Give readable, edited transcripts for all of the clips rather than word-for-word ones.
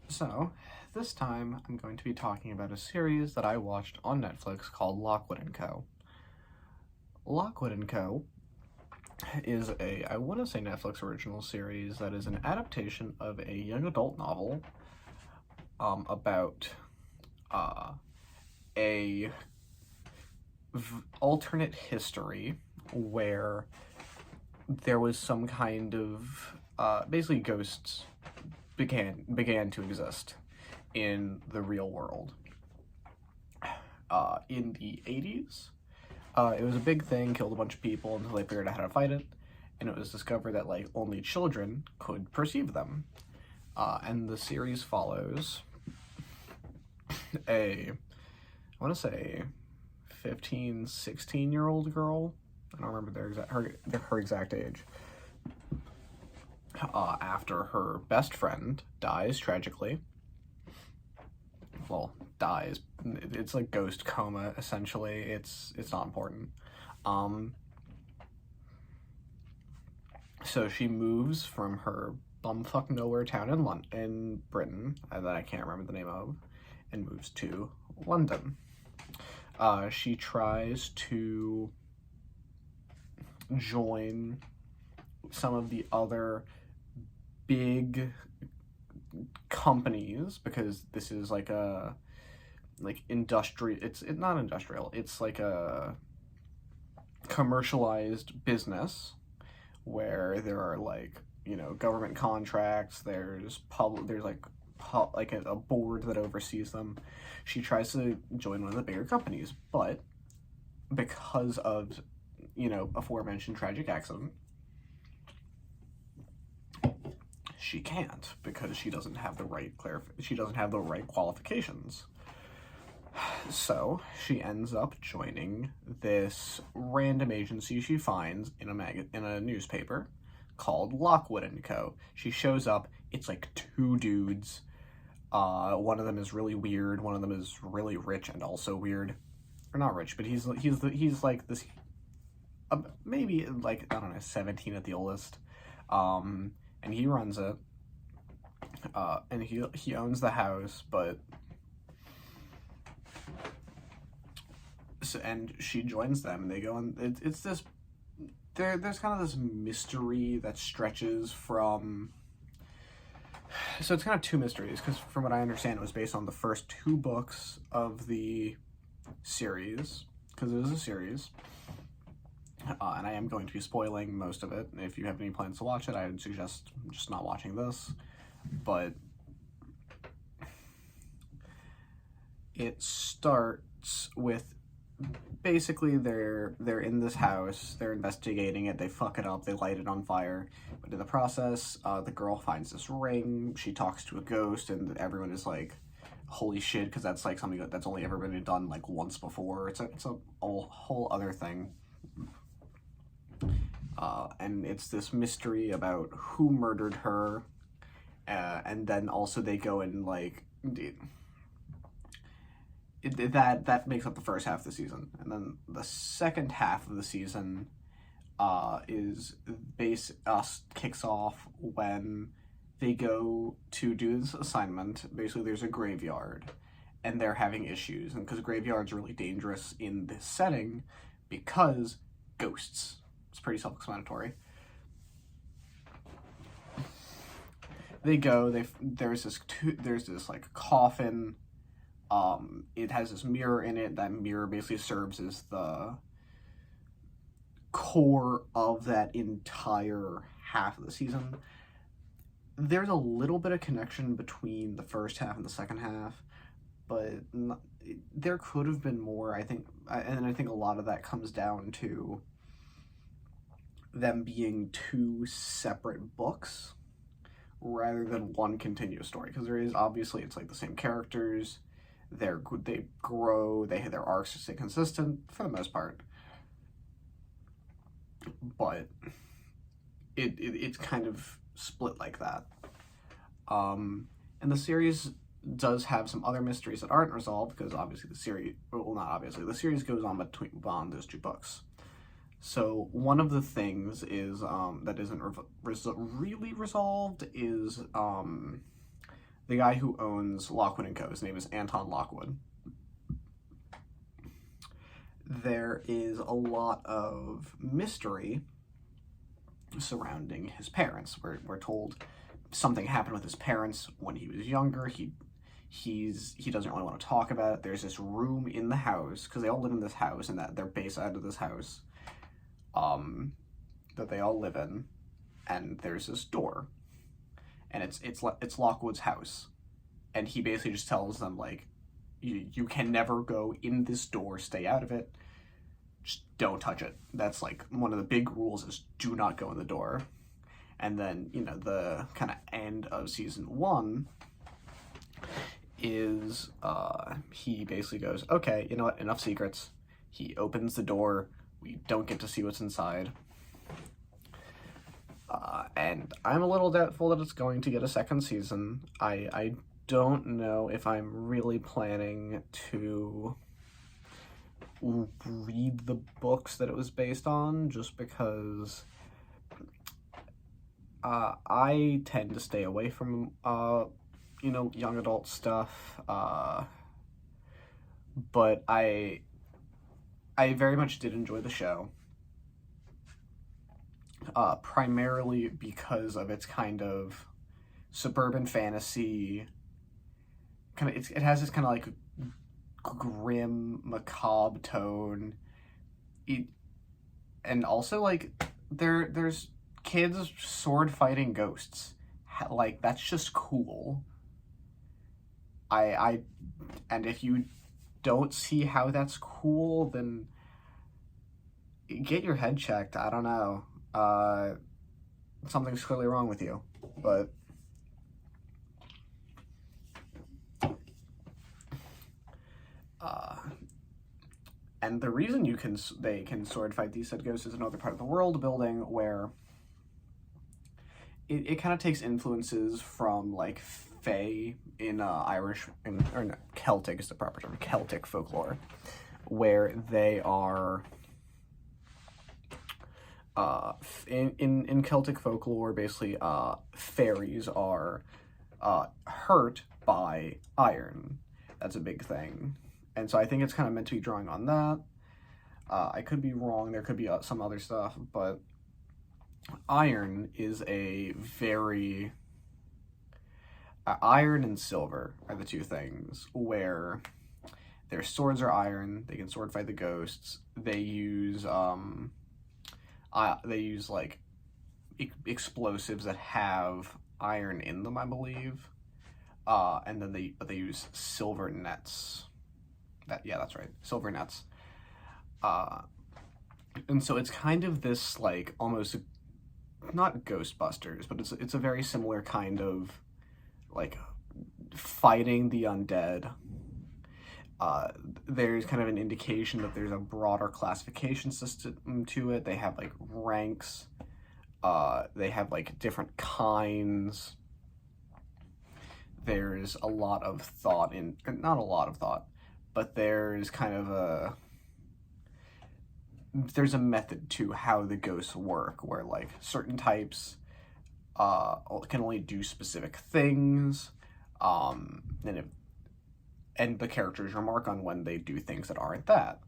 So, this time I'm going to be talking about a series that I watched on Netflix called Lockwood Co. Lockwood Co. is I want to say Netflix original series that is an adaptation of a young adult novel about a alternate history where there was some kind of basically ghosts began to exist in the real world. In the 80s, it was a big thing, killed a bunch of people until they figured out how to fight it, and it was discovered that like only children could perceive them. And the series follows I want to say 15, 16-year-old girl. I don't remember her exact age. After her best friend dies tragically. Well, dies. It's like ghost coma, essentially. It's not important. So she moves from her bumfuck nowhere town in Britain, that I can't remember the name of, and moves to London. She tries to join some of the other big companies because this is like a industrial. It's not industrial. It's like a commercialized business where there are like government contracts. There's a board that oversees them. She tries to join one of the bigger companies, but because of aforementioned tragic accident, she can't because she doesn't have the right qualifications. So she ends up joining this random agency she finds in a newspaper called Lockwood Co. She shows up. It's like two dudes. One of them is really weird. One of them is really rich and also weird. Or not rich, but he's like this. Maybe like I don't know, 17 at the oldest. And he runs it. And he owns the house, but and she joins them, and they go on. It's this. There's kind of this mystery that stretches from. So it's kind of two mysteries, because from what I understand, it was based on the first two books of the series, because it was a series. And I am going to be spoiling most of it. If you have any plans to watch it, I would suggest just not watching this. But it starts with basically they're in this house, they're investigating it, they fuck it up, they light it on fire. But in the process, the girl finds this ring, she talks to a ghost, and everyone is like, holy shit, because that's like something that's only ever been done like once before. It's a whole other thing. And it's this mystery about who murdered her, and then also they go and like that makes up the first half of the season, and then the second half of the season kicks off when they go to do this assignment. Basically, there's a graveyard, and they're having issues, and because graveyards are really dangerous in this setting because ghosts. It's pretty self-explanatory. They go. There's this like coffin. It has this mirror in it. That mirror basically serves as the core of that entire half of the season. There's a little bit of connection between the first half and the second half, but there could have been more, I think, and I think a lot of that comes down to them being two separate books rather than one continuous story, because there is obviously it's like the same characters, they grow, their arcs stay consistent for the most part, but it's kind of split like that. And the series does have some other mysteries that aren't resolved because obviously the series goes on beyond those two books. So one of the things is that isn't really resolved is the guy who owns Lockwood Co. His name is Anton Lockwood. There is a lot of mystery surrounding his parents. We're told something happened with his parents when he was younger. He doesn't really want to talk about it. There's this room in the house, because they all live in this house, and that they're based out of this house that they all live in, and there's this door, and it's Lockwood's house, and he basically just tells them, like, you can never go in this door, stay out of it, just don't touch it. That's like one of the big rules, is do not go in the door. And then, you know, the kind of end of season 1 is he basically goes, okay, you know what, enough secrets. He opens the door, we don't get to see what's inside. And I'm a little doubtful that it's going to get a second season. I don't know if I'm really planning to read the books that it was based on, just because I tend to stay away from, you know, young adult stuff, but I very much did enjoy the show, primarily because of its kind of suburban fantasy, it has this kind of, like, grim, macabre tone, and also, like, there's kids sword fighting ghosts. Like, that's just cool. And if you don't see how that's cool, then get your head checked. I don't know. Something's clearly wrong with you. But and the reason they can sword fight these said ghosts is another part of the world building, where it kind of takes influences from, like, Fae in or no, Celtic is the proper term, Celtic folklore, where they are in Celtic folklore, basically, fairies are hurt by iron. That's a big thing. And so I think it's kind of meant to be drawing on that. I could be wrong. There could be some other stuff, but iron is a very... iron and silver are the two things where their swords are iron. They can sword fight the ghosts. They use like explosives that have iron in them, I believe. And then they use silver nets. That's right, silver nets. And so it's kind of this, like, almost not Ghostbusters, but it's a very similar kind of, like, fighting the undead. There's kind of an indication that there's a broader classification system to it. They have, like, ranks. They have, like, different kinds. There's a lot of thought not a lot of thought, but there's kind of there's a method to how the ghosts work, where, like, certain types can only do specific things, and the characters remark on when they do things that aren't that.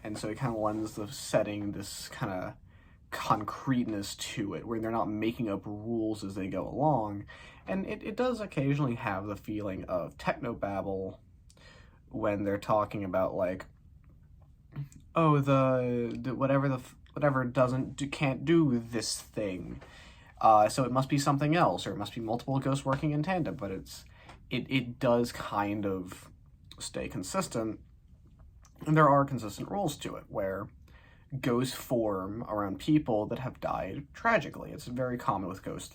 And so it kind of lends the setting this kind of concreteness to it, where they're not making up rules as they go along. And it does occasionally have the feeling of technobabble when they're talking about, like, oh, the whatever can't do this thing, so it must be something else, or it must be multiple ghosts working in tandem. But it does kind of stay consistent, and there are consistent rules to it, where ghosts form around people that have died tragically. It's very common with ghost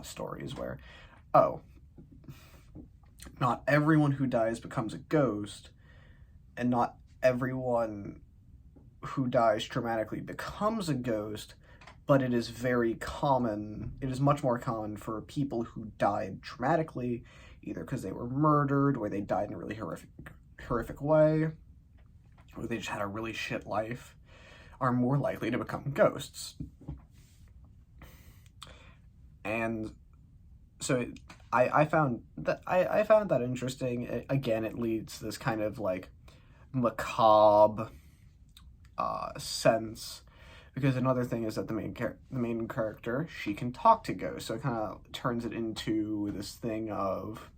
stories, where, oh, not everyone who dies becomes a ghost, and not everyone who dies traumatically becomes a ghost, but it is very common, it is much more common for people who died traumatically, either because they were murdered, or they died in a really horrific way, or they just had a really shit life, are more likely to become ghosts. And so I found that interesting. Again, it leads to this kind of like macabre sense, because another thing is that the main character, she can talk to ghosts, so it kind of turns it into this thing of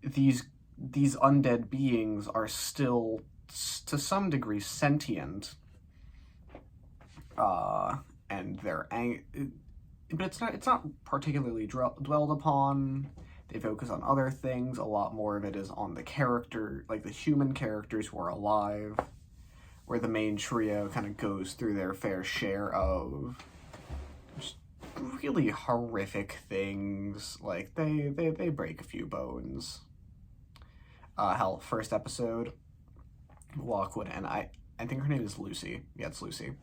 these undead beings are still to some degree sentient, and but it's not particularly dwelled upon. They focus on other things. A lot more of it is on the character, like the human characters who are alive, where the main trio kind of goes through their fair share of just really horrific things. Like they break a few bones. Hell, first episode, Lockwood and I think her name is Lucy. Yeah, it's Lucy.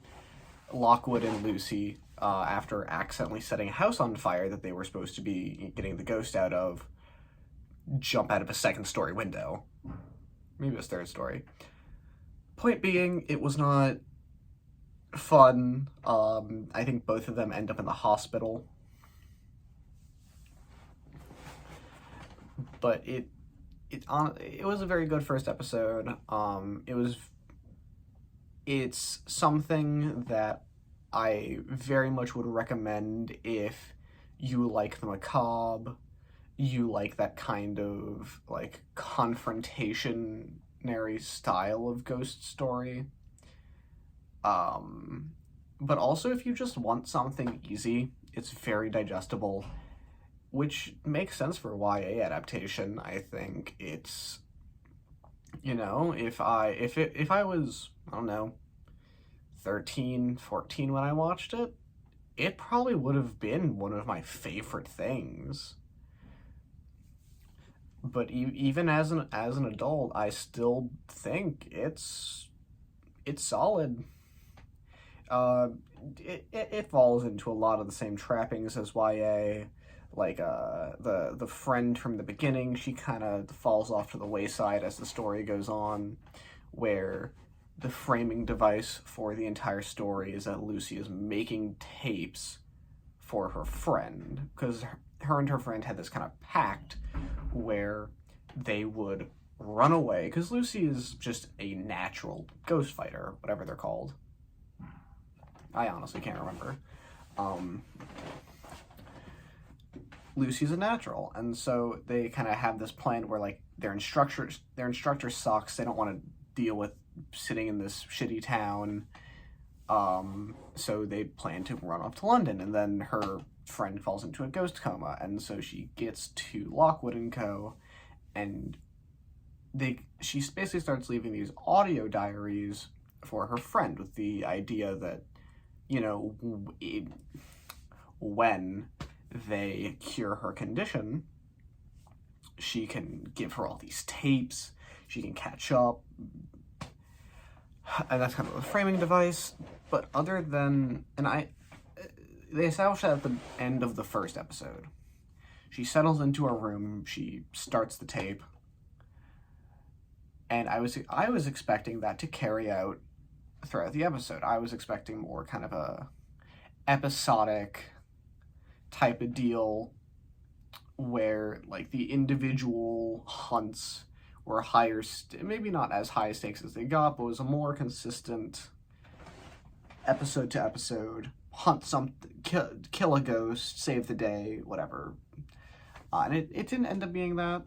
Lockwood and Lucy, after accidentally setting a house on fire that they were supposed to be getting the ghost out of, jump out of a second-story window. Maybe it was third story. Point being, it was not fun. I think both of them end up in the hospital. But it was a very good first episode. It's something that I very much would recommend if you like the macabre, you like that kind of like confrontationary style of ghost story. But also if you just want something easy, it's very digestible, which makes sense for a YA adaptation. I think it's, you know, if I was, I don't know, 13, 14 when I watched it, it probably would have been one of my favorite things. But even as an adult, I still think it's solid. It falls into a lot of the same trappings as YA. Like the friend from the beginning, she kind of falls off to the wayside as the story goes on, where the framing device for the entire story is that Lucy is making tapes for her friend, because her and her friend had this kind of pact where they would run away, because Lucy is just a natural ghost fighter, whatever they're called. I honestly can't remember. Lucy's a natural, and so they kind of have this plan where like their instructor sucks. They don't want to deal with sitting in this shitty town, so they plan to run off to London, and then her friend falls into a ghost coma, and so she gets to Lockwood Co, and she basically starts leaving these audio diaries for her friend, with the idea that, you know, when they cure her condition, she can give her all these tapes, she can catch up, and that's kind of a framing device. But other than, they established that at the end of the first episode. She settles into her room, she starts the tape, and I was expecting that to carry out throughout the episode. I was expecting more kind of a episodic type of deal, where like the individual hunts were higher, maybe not as high stakes as they got, but was a more consistent episode to episode, hunt something, kill a ghost, save the day, whatever. And it didn't end up being that,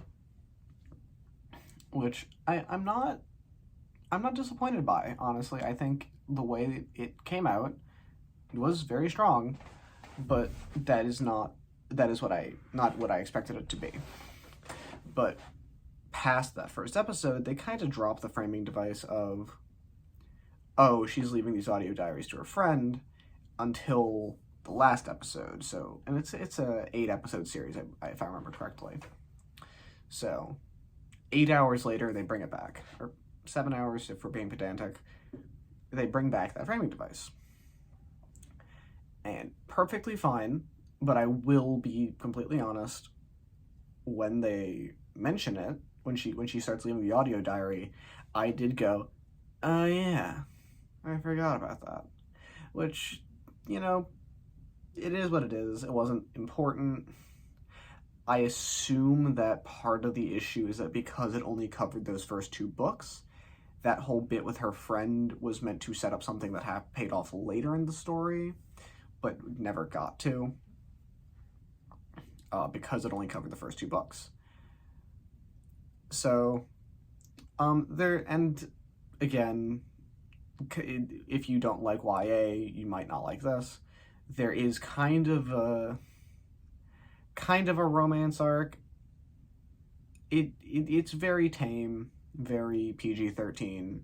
which I'm not disappointed by, honestly. I think the way it came out was very strong, but that is not what I expected it to be. But past that first episode, they kind of dropped the framing device of, oh, she's leaving these audio diaries to her friend, until the last episode. So, and it's a 8-episode series, if I remember correctly. So 8 hours later, they bring it back, or 7 hours if we're being pedantic. They bring back that framing device, and perfectly fine. But I will be completely honest, when they mention it, when she starts leaving the audio diary, I did go, oh yeah, I forgot about that. Which, you know, it is what it is. It wasn't important. I assume that part of the issue is that because it only covered those first 2 books, that whole bit with her friend was meant to set up something that paid off later in the story, but never got to, because it only covered the first 2 books. So, and again, if you don't like YA, you might not like this. There is kind of a romance arc. It's very tame, very PG-13.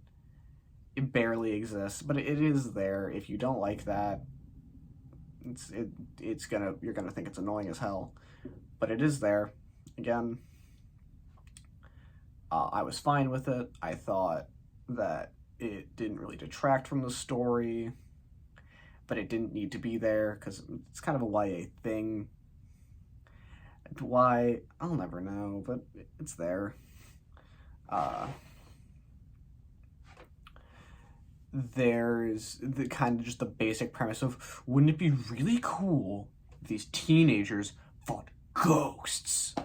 It barely exists, but it is there. If you don't like that, you're gonna think it's annoying as hell. But it is there. Again, I was fine with it. I thought that it didn't really detract from the story, but it didn't need to be there because it's kind of a YA thing. Why? I'll never know, but it's there. There's the kind of just the basic premise of, wouldn't it be really cool if these teenagers fought ghosts?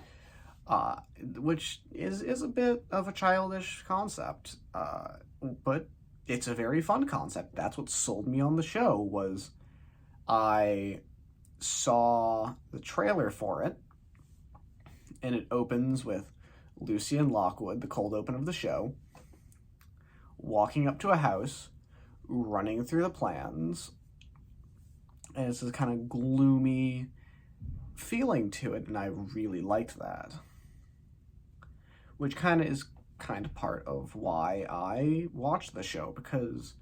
Which is a bit of a childish concept, but it's a very fun concept. That's what sold me on the show. Was I saw the trailer for it, and it opens with Lucy and Lockwood, the cold open of the show, walking up to a house, running through the plans, and it's this kind of gloomy feeling to it, and I really liked that. Which is part of why I watched the show, because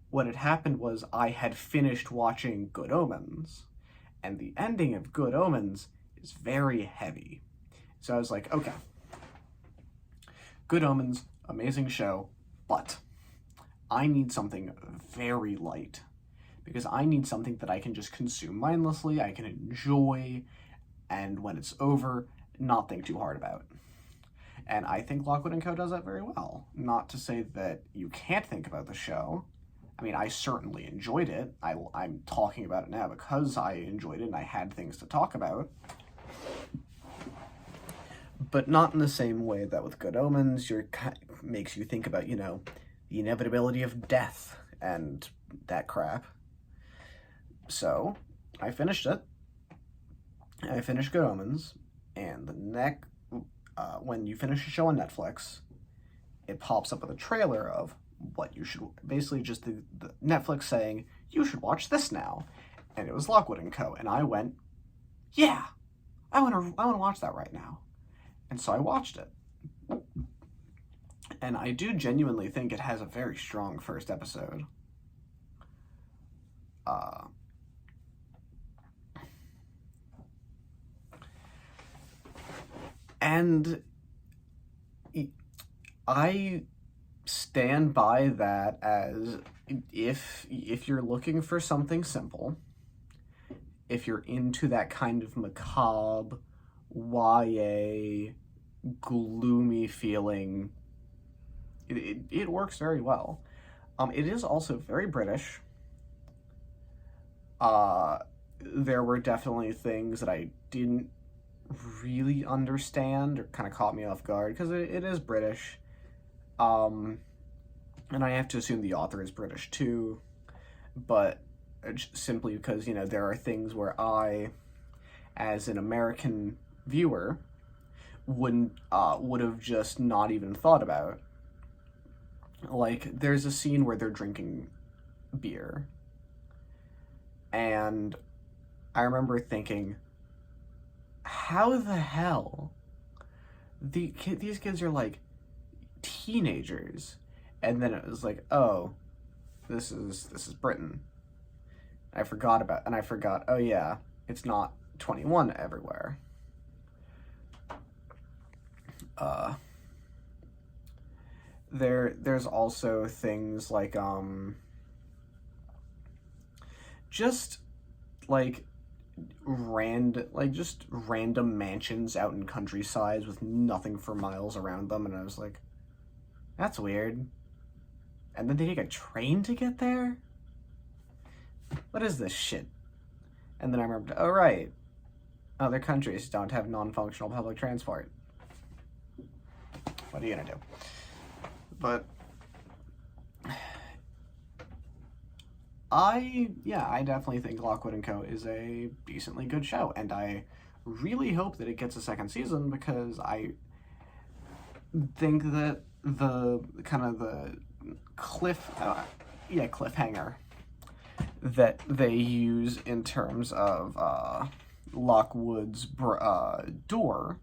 what had happened was I had finished watching Good Omens, and the ending of Good Omens is very heavy. So I was like, okay, Good Omens, amazing show, but I need something very light, because I need something that I can just consume mindlessly, I can enjoy, and when it's over, not think too hard about. And I think Lockwood Co. does that very well. Not to say that you can't think about the show. I mean, I certainly enjoyed it. I'm talking about it now because I enjoyed it and I had things to talk about. But not in the same way that with Good Omens, makes you think about, the inevitability of death and that crap. So, I finished it. I finished Good Omens, and when you finish a show on Netflix, it pops up with a trailer of what you should, basically just the Netflix saying, you should watch this now. And it was Lockwood Co. And I went, yeah, I want to watch that right now. And so I watched it. And I do genuinely think it has a very strong first episode. And I stand by that as, if you're looking for something simple, if you're into that kind of macabre, YA, gloomy feeling, it works very well. It is also very British. There were definitely things that I didn't really understand or kind of caught me off guard, because it is British. And I have to assume the author is British too, but simply because, there are things where I, as an American viewer, would have just not even thought about. Like, there's a scene where they're drinking beer, and I remember thinking, how the hell these kids are like teenagers? And then it was like, oh, this is Britain. I forgot, oh yeah, it's not 21 everywhere. There's also things like just like random mansions out in countrysides with nothing for miles around them, and I was like, that's weird. And then they take a train to get there? What is this shit? And then I remembered, oh right, Other countries don't have non-functional public transport. What are you gonna do? But I definitely think Lockwood Co. is a decently good show, and I really hope that it gets a second season, because I think that the cliffhanger that they use in terms of Lockwood's door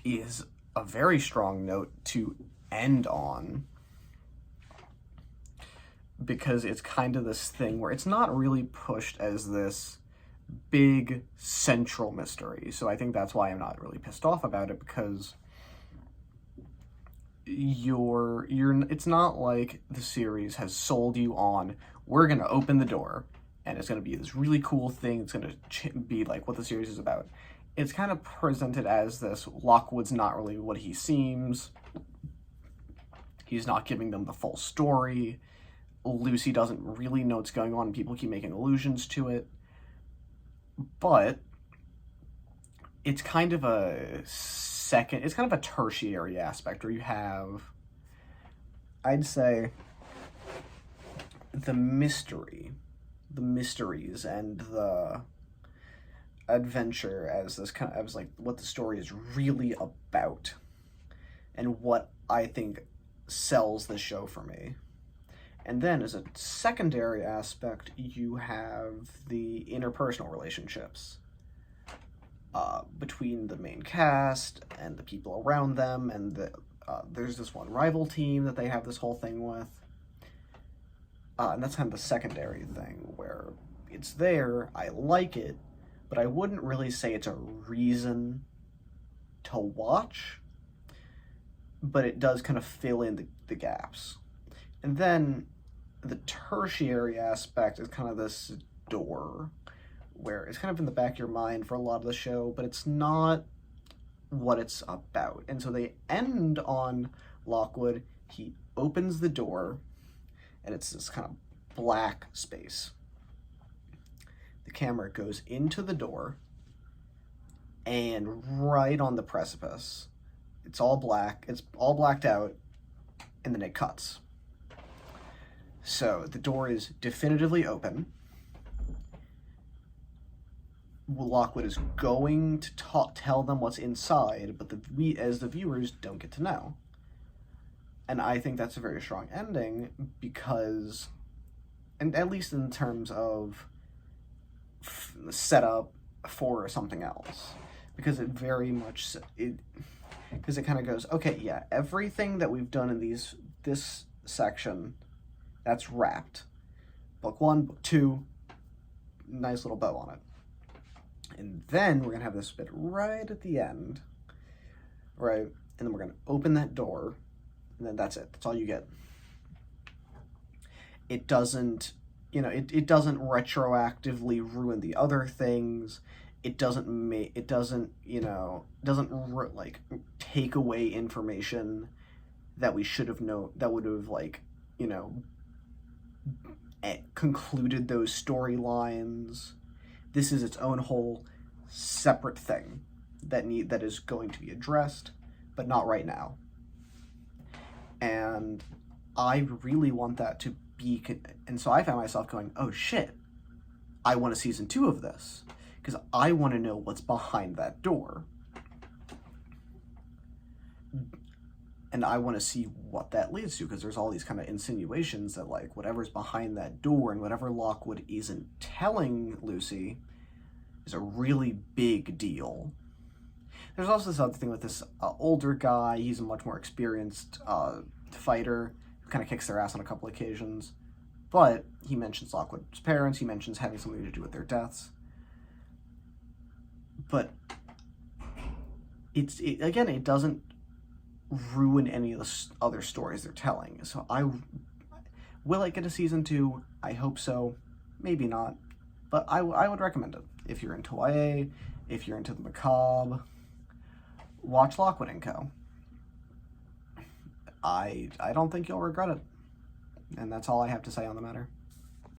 is a very strong note to end on, because it's kind of this thing where it's not really pushed as this big central mystery. So I think that's why I'm not really pissed off about it, because it's not like the series has sold you on, we're gonna open the door and it's gonna be this really cool thing, it's gonna be like what the series is about. It's kind of presented as this, Lockwood's not really what he seems, he's not giving them the full story, Lucy doesn't really know what's going on, and people keep making allusions to it. But it's kind of a tertiary aspect, where you have, I'd say, the mysteries and the adventure as this kind of, as like what the story is really about, and what I think sells the show for me. And then as a secondary aspect, you have the interpersonal relationships between the main cast and the people around them, and there's this one rival team that they have this whole thing with. And that's kind of the secondary thing, where it's there, I like it, but I wouldn't really say it's a reason to watch, but it does kind of fill in the gaps. And then the tertiary aspect is kind of this door, where it's kind of in the back of your mind for a lot of the show, but it's not what it's about. And so they end on Lockwood, he opens the door, and it's this kind of black space. The camera goes into the door, and right on the precipice, it's all blacked out, and then it cuts. So the door is definitively open. Lockwood is going to tell them what's inside, but we as the viewers don't get to know. And I think that's a very strong ending, because, and at least in terms of setup for something else, because it very much because it kind of goes, okay, yeah, everything that we've done in this section, that's wrapped. Book 1, book 2, nice little bow on it. And then we're gonna have this bit right at the end, right? And then we're gonna open that door, and then that's it. That's all you get. It doesn't, it doesn't retroactively ruin the other things. It doesn't like take away information that we should have known, that would have concluded those storylines. This is its own whole separate thing that is going to be addressed, but not right now. And I really want that to be, and so I found myself going, oh shit, I want a season 2 of this, because I want to know what's behind that door. And I want to see what that leads to, because there's all these kind of insinuations that, like, whatever's behind that door and whatever Lockwood isn't telling Lucy is a really big deal. There's also this other thing with this older guy. He's a much more experienced fighter who kind of kicks their ass on a couple occasions. But he mentions Lockwood's parents. He mentions having something to do with their deaths. But it doesn't ruin any of the other stories they're telling. So will it get a season 2? I hope so. Maybe not. But I would recommend it. If you're into YA, if you're into the macabre, watch Lockwood Co. I don't think you'll regret it. And that's all I have to say on the matter.